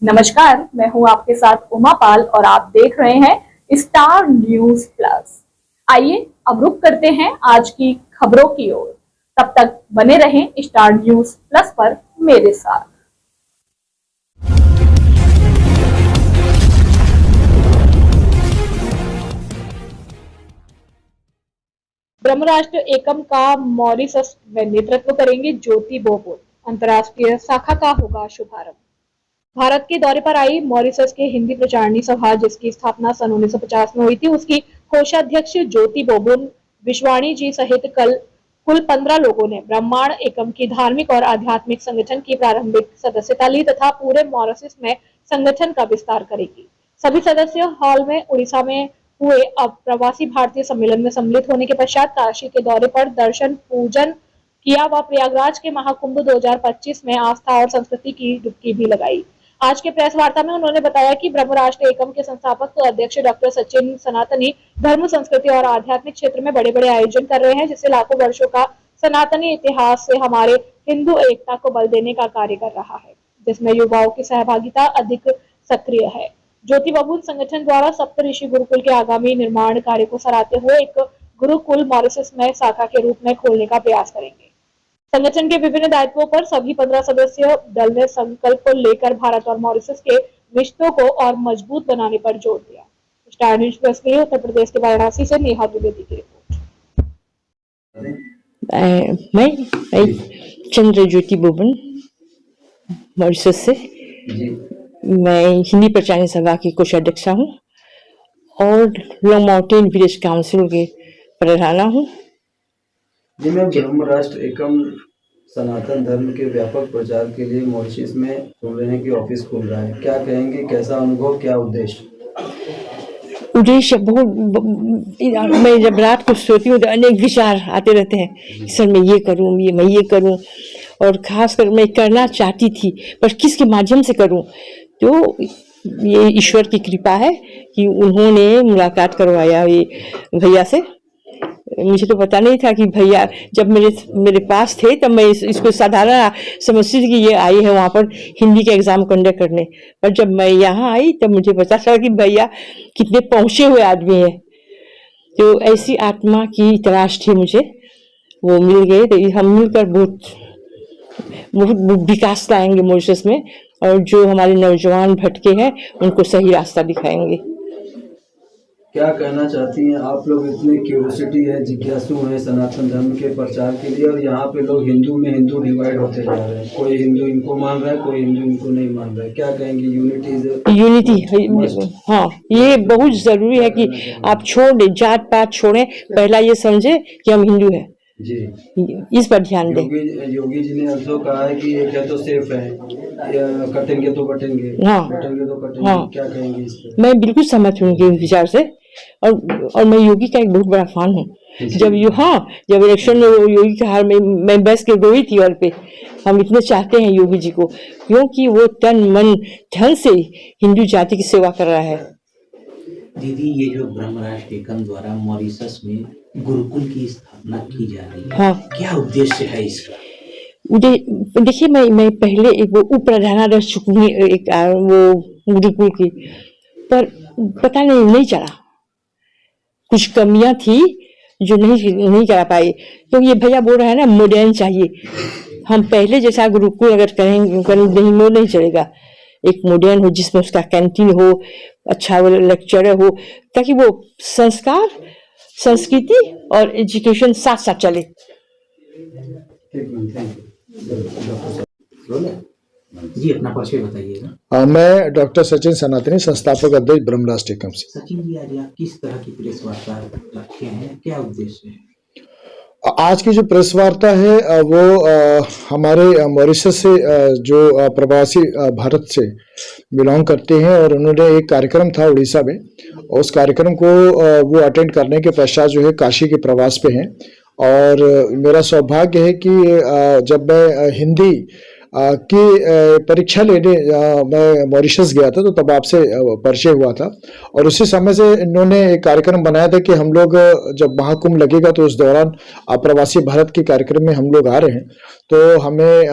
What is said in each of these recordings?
नमस्कार, मैं हूं आपके साथ उमा पाल और आप देख रहे हैं स्टार न्यूज प्लस। आइए अब रुक करते हैं आज की खबरों की ओर। तब तक बने रहें स्टार न्यूज प्लस पर मेरे साथ। ब्रह्मराष्ट्र एकम का मॉरिशस में नेतृत्व करेंगे ज्योति बोबोल। अंतर्राष्ट्रीय शाखा का होगा शुभारंभ। भारत के दौरे पर आई मॉरिशस के हिंदी प्रचारणी सभा, जिसकी स्थापना सन 1950 में हुई थी, उसकी कोषाध्यक्ष ज्योति बोबोन विश्वाणी जी सहित कल कुल 15 लोगों ने ब्रह्मांड एकम की धार्मिक और आध्यात्मिक संगठन की प्रारंभिक सदस्यता ली तथा पूरे मॉरिशस में संगठन का विस्तार करेगी। सभी सदस्य हाल में उड़ीसा में हुए अब प्रवासी भारतीय सम्मेलन में सम्मिलित होने के पश्चात काशी के दौरे पर दर्शन पूजन किया व प्रयागराज के महाकुंभ 2025 में आस्था और संस्कृति की डुबकी भी लगाई। आज के प्रेस वार्ता में उन्होंने बताया कि ब्रह्मराष्ट्र एकम के संस्थापक अध्यक्ष डॉक्टर सचिन सनातनी धर्म, संस्कृति और आध्यात्मिक क्षेत्र में बड़े बड़े आयोजन कर रहे हैं, जिससे लाखों वर्षों का सनातनी इतिहास से हमारे हिंदू एकता को बल देने का कार्य कर रहा है, जिसमें युवाओं की सहभागिता अधिक सक्रिय है। ज्योति बबूल संगठन द्वारा सप्त ऋषि गुरुकुल के आगामी निर्माण कार्य को सराहते हुए एक गुरुकुल मॉरिशस में शाखा के रूप में खोलने का प्रयास करेंगे। संगठन के विभिन्न दायित्वों पर सभी 15 सदस्य दल ने संकल्प को लेकर भारत और मॉरिशस के रिश्तों को और मजबूत बनाने पर जोर दिया। स्टार न्यूज प्लस के लिए उत्तर प्रदेश के वाराणसी से नेहा द्विवेदी की रिपोर्ट। मैं चंद्र ज्योति बोबन मॉरिशस से। मैं हिंदी प्रचारणी सभा की कोषाध्यक्षा हूँ और लॉन्ग माउंटेन विलेज काउंसिल के प्रधाना हूँ। जी मैम, ब्रह्मराष्ट्र एकम सनातन धर्म के व्यापक प्रचार के लिए मॉरिशस में सुन रहे हैं कि ऑफिस खुल रहा है, क्या कहेंगे, कैसा अनुभव, क्या उद्देश्य? उद्देश्य बहुत, मैं जब रात को सोती हूँ तो अनेक विचार आते रहते हैं, सर मैं ये करूँ, मैं ये करूँ, और खासकर मैं करना चाहती थी पर किसके माध्यम से करूँ। तो ये ईश्वर की कृपा है कि उन्होंने मुलाकात करवाया ये भैया से। मुझे तो पता नहीं था कि भैया जब मेरे पास थे तब मैं इसको साधारण समझती थी कि ये आई है वहाँ पर हिंदी का एग्जाम कंडक्ट करने, पर जब मैं यहाँ आई तब मुझे पता चला कि भैया कितने पहुँचे हुए आदमी हैं। तो ऐसी आत्मा की तलाश थी मुझे, वो मिल गए, तो हम मिलकर बहुत विकास लाएंगे मॉरिशस में, और जो हमारे नौजवान भटके हैं उनको सही रास्ता दिखाएंगे। क्या कहना चाहती हैं आप? लोग इतने क्यूरियोसिटी है, जिज्ञासु है सनातन धर्म के प्रचार के लिए, और यहाँ पे लोग हिंदू में हिंदू डिवाइड होते जा रहे हैं, कोई हिंदू इनको मान रहा है, कोई हिंदू इनको नहीं मान रहा है, क्या कहेंगे? यूनिटी, हाँ, ये बहुत जरूरी है कि आप छोड़ दें, जात पात छोड़ें, पहला ये समझे कि हम हिंदू हैं जी, इस पर ध्यान दें। योगी जी ने also कहा है कि एक है तो सेफ है, कटेंगे तो बटेंगे, हाँ, बटेंगे तो कटेंगे, हाँ, क्या कहेंगे इस पर? मैं बिल्कुल सहमत हूँ उनके विचार से, और मैं योगी का एक बहुत बड़ा फैन हूँ। जब इलेक्शन में योगी का हार में मैं बस के रोई थी और पे, हम इतने चाहते हैं योगी जी को, क्योंकि वो तन मन धन से हिंदू जाति की सेवा कर रहा है। दीदी, ये जो ब्रह्मराष्ट्र एकम द्वारा मॉरिशस में गुरुकुल की स्थापना की जा रही है, हाँ, क्या उद्देश्य है इसका? देखिए, मैं पहले एक वो उप प्रधाना रह चुकी हूँ एक वो गुरुकुल की, पर पता नहीं चला, कुछ कमियां थी जो नहीं करा पाए। तो ये भैया बोल रहा है ना, मॉडर्न चाहिए, हम पहले जैसा गुरुकुल अगर करेंगे नहीं चलेगा। एक मॉडर्न हो जिसमें उसका कैंटीन हो, अच्छा वो लेक्चरर हो, ताकि वो संस्कार, संस्कृति और एजुकेशन साथ साथ चले। जी, अपना परिचय बताइएगा। मैं डॉक्टर सचिन सनातनी, संस्थापक अध्यक्ष ब्रह्मराष्ट्र एकम से। सचिन जी, आज आप किस तरह की प्रेस वार्ता रखे हैं, क्या उद्देश्य है? आज की जो प्रेस वार्ता है वो हमारे मॉरिशस से जो प्रवासी भारत से बिलोंग करते हैं, और उन्होंने एक कार्यक्रम था उड़ीसा में, उस कार्यक्रम को वो अटेंड करने के पश्चात जो है काशी के प्रवास पे हैं। और मेरा सौभाग्य है कि जब मैं हिंदी की परीक्षा लेने मैं मॉरिशस गया था, तो तब आपसे परिचय हुआ था। और उसी समय से इन्होंने एक कार्यक्रम बनाया था कि हम लोग जब महाकुंभ लगेगा तो उस दौरान प्रवासी भारत के कार्यक्रम में हम लोग आ रहे हैं, तो हमें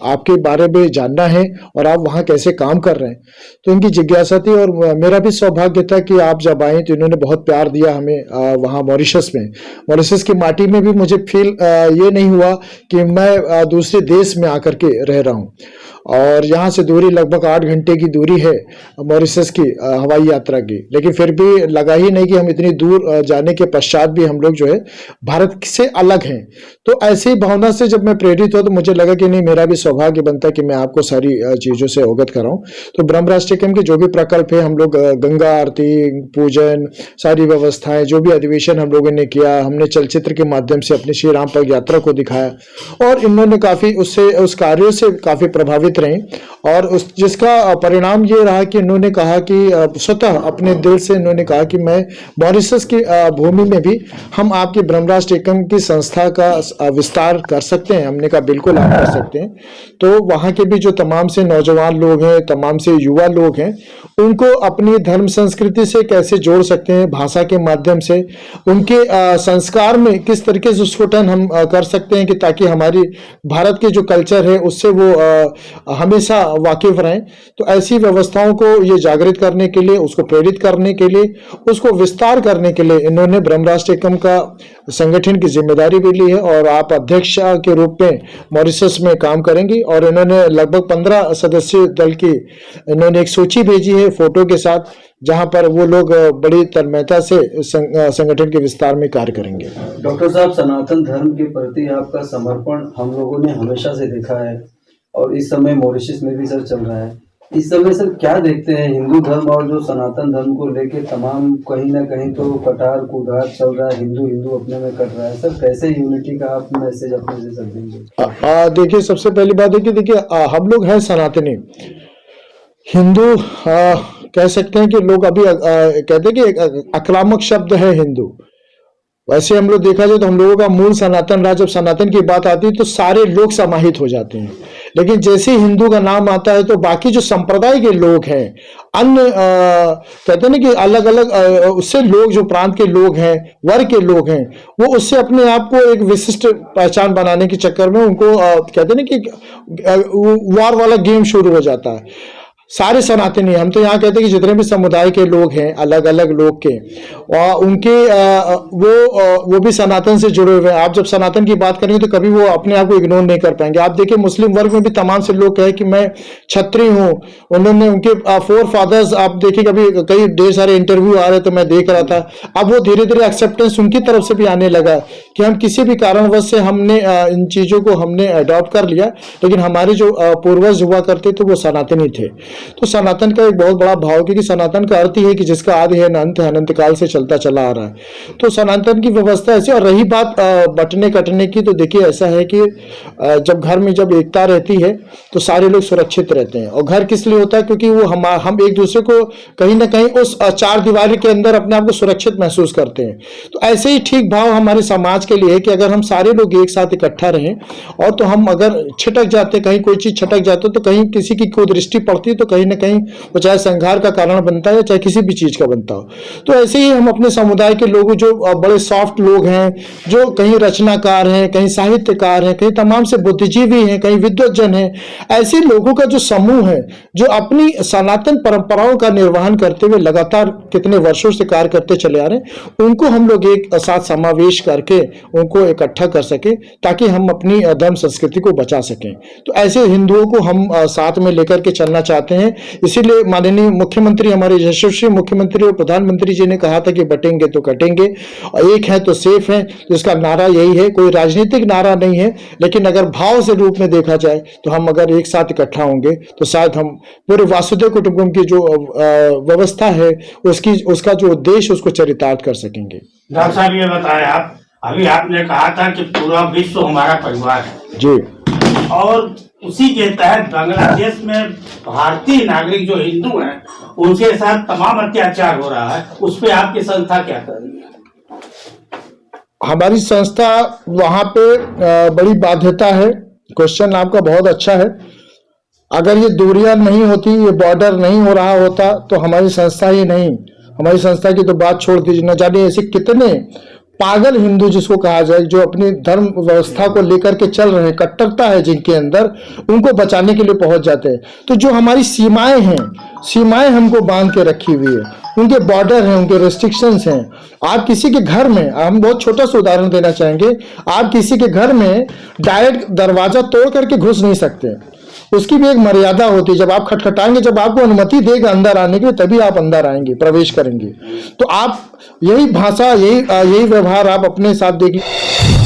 आपके बारे में जानना है और आप वहाँ कैसे काम कर रहे हैं। तो इनकी जिज्ञासा थी और मेरा भी सौभाग्य था कि आप जब आए तो इन्होंने बहुत प्यार दिया हमें वहाँ मॉरिशस में। मॉरिशस की माटी में भी मुझे फील ये नहीं हुआ कि मैं दूसरे देश में आकर के रह रहा हूँ। और यहाँ से दूरी लगभग 8 घंटे की दूरी है मॉरिशस की हवाई यात्रा की, लेकिन फिर भी लगा ही नहीं कि हम इतनी दूर जाने के पश्चात भी हम लोग जो है भारत से अलग हैं। तो ऐसी भावना से जब मैं प्रेरित हुआ तो मुझे लगा कि नहीं, मेरा भी सौभाग्य बनता है कि मैं आपको सारी चीज़ों से अवगत कराऊं। तो ब्रह्म राष्ट्र टेकम के जो भी प्रकल्प है, हम लोग गंगा आरती, पूजन, सारी व्यवस्थाएं, जो भी अधिवेशन हम लोगों ने किया, हमने चलचित्र के माध्यम से अपनी श्री राम पग यात्रा को दिखाया और इन्होंने काफ़ी उस कार्यों से काफ़ी प्रभावित रहे। और जिसका परिणाम ये रहा कि इन्होंने कहा कि स्वतः अपने दिल से इन्होंने कहा कि मैं मॉरिशस की भूमि में भी हम आपकी ब्रह्म राष्ट्र टेकम की संस्था का विस्तार कर सकते हैं। हमने कहा बिल्कुल आप कर सकते हैं। तो वहाँ के भी जो तमाम से नौजवान लोग हैं, तमाम से युवा लोग हैं, उनको अपनी धर्म संस्कृति से कैसे जोड़ सकते हैं, भाषा के माध्यम से उनके संस्कार में किस तरीके से स्फुटन हम कर सकते हैं कि ताकि हमारी भारत के जो कल्चर है उससे वो हमेशा वाकिफ रहें। तो ऐसी व्यवस्थाओं को ये जागृत करने के लिए, उसको प्रेरित करने के लिए, उसको विस्तार करने के लिए इन्होंने ब्रह्म राष्ट्र टेकम का संगठन की जिम्मेदारी भी ली है और आप अध्यक्ष के रूप में मॉरिशस में काम करेंगी। और इन्होंने लगभग 15 सदस्यीय दल की इन्होंने एक सूची भेजी है फोटो के साथ, जहां पर वो लोग बड़ी तन्मयता से संगठन के विस्तार में कार्य करेंगे। डॉक्टर साहब, सनातन धर्म के प्रति आपका समर्पण हम लोगों ने हमेशा से देखा है और इस समय मॉरिशस में भी सर चल रहा है। इस समय सर क्या देखते हैं, हिंदू धर्म और जो सनातन धर्म को लेके तमाम कहीं ना कहीं तो कटार कुदार चल रहा है, हिंदू अपने में कट रहा है। सर कैसे यूनिटी का आप मैसेज अपने से सब देंगे? देखिए, सबसे पहली बात है कि देखिए हम लोग हैं सनातनी हिंदू। कह सकते हैं कि लोग अभी कहते हैं कि आक्रामक शब्द है हिंदू। वैसे हम लोग देखा जाए तो हम लोगों का मूल सनातन रहा। जब सनातन की बात आती है तो सारे लोग समाहित हो जाते हैं, लेकिन जैसे हिंदू का नाम आता है तो बाकी जो संप्रदाय के लोग हैं, अन्य कहते हैं ना कि अलग अलग उससे लोग, जो प्रांत के लोग हैं, वर्ग के लोग हैं, वो उससे अपने आप को एक विशिष्ट पहचान बनाने के चक्कर में उनको कहते हैं ना कि वार वाला गेम शुरू हो जाता है। सारे सनातनी, हम तो यहाँ कहते हैं कि जितने भी समुदाय के लोग हैं, अलग अलग लोग के, उनके वो भी सनातन से जुड़े हुए हैं। आप जब सनातन की बात करेंगे तो कभी वो अपने आप को इग्नोर नहीं कर पाएंगे। आप देखिए मुस्लिम वर्ग में भी तमाम से लोग कहे कि मैं क्षत्रिय हूँ, उन्होंने उनके फोर फादर्स, आप देखिए कभी कई ढेर सारे इंटरव्यू आ रहे तो मैं देख रहा था। अब वो धीरे धीरे एक्सेप्टेंस उनकी तरफ से भी आने लगा कि हम किसी भी कारणवश से हमने इन चीजों को हमने अडॉप्ट कर लिया, लेकिन हमारे जो पूर्वज हुआ करते थे वो सनातनी थे। तो सनातन का एक बहुत बड़ा भाव, क्योंकि सनातन का अर्थ ही है कि जिसका आदि है, अनंत है, अनंत काल से चलता चला आ रहा है। तो सनातन की व्यवस्था ऐसी। और रही बात बटने कटने की, तो देखिए ऐसा है कि जब घर में जब एकता रहती है तो सारे लोग सुरक्षित रहते हैं। और घर किस लिए होता है? क्योंकि वो हम एक दूसरे को कहीं ना कहीं उस चार दीवारी के अंदर अपने आप को सुरक्षित महसूस करते हैं। तो ऐसे ही ठीक भाव हमारे समाज के लिए है कि अगर हम सारे लोग एक साथ इकट्ठा रहें, और तो हम अगर छिटक जाते, कहीं कोई चीज छटक जाते तो कहीं किसी की कोई दृष्टि पड़ती है तो कहीं ना कहीं वो चाहे संघार का कारण बनता है, चाहे किसी भी चीज का बनता हो। तो ऐसे ही हम अपने समुदाय के लोग जो बड़े सॉफ्ट लोग हैं, जो कहीं रचनाकार हैं, कहीं साहित्यकार हैं, कहीं तमाम से बुद्धिजीवी हैं, कहीं विद्वज्जन हैं, ऐसे लोगों का जो समूह है, जो अपनी सनातन परंपराओं का निर्वहन करते हुए लगातार कितने वर्षों से कार्य करते चले आ रहे हैं, उनको हम लोग एक साथ समावेश करके उनको इकट्ठा कर सके, ताकि हम अपनी धर्म संस्कृति को बचा सकें। तो ऐसे हिंदुओं को हम साथ में लेकर के चलना चाहते हैं। इसीलिए माननीय मुख्यमंत्री, हमारे यशस्वी मुख्यमंत्री और प्रधानमंत्री जी ने कहा था कि बटेंगे तो कटेंगे, और एक है तो सेफ है। तो इसका नारा यही है, कोई राजनीतिक नारा नहीं है, लेकिन अगर भाव से रूप में देखा जाए तो हम अगर एक साथ इकट्ठा होंगे तो शायद हम पूरे वासुदेव कुटुंबकम की जो व्यवस्था है उसका जो उद्देश्य उसको चरितार्थ कर सकेंगे। डॉक्टर साहब, ये बताएं आप, अभी आपने कहा था कि पूरा विश्व हमारा परिवार है जी, और उसी के तहत बांग्लादेश में भारतीय नागरिक जो हिंदू हैं उनके साथ तमाम अत्याचार हो रहा है, उस पर आपकी संस्था क्या कर रही है? हमारी संस्था वहां पे बड़ी बाध्यता है। क्वेश्चन आपका बहुत अच्छा है। अगर ये दूरियां नहीं होती, ये बॉर्डर नहीं हो रहा होता, तो हमारी संस्था ही नहीं, हमारी संस्था की तो बात छोड़ दीजिए, न जाने ऐसे कितने पागल हिंदू जिसको कहा जाए, जो अपनी धर्म व्यवस्था को लेकर के चल रहे हैं, कट्टरता है जिनके अंदर, उनको बचाने के लिए पहुंच जाते हैं। तो जो हमारी सीमाएं हैं, सीमाएं हमको बांध के रखी हुई है, उनके बॉर्डर हैं, उनके रेस्ट्रिक्शंस हैं। आप किसी के घर में, हम बहुत छोटा सा उदाहरण देना चाहेंगे, आप किसी के घर में डायरेक्ट दरवाजा तोड़ करके घुस नहीं सकते, उसकी भी एक मर्यादा होती है। जब आप खटखटाएंगे, जब आपको अनुमति देगा अंदर आने के लिए, तभी आप अंदर आएंगे, प्रवेश करेंगे। तो आप यही भाषा, यही व्यवहार आप अपने साथ देखिए।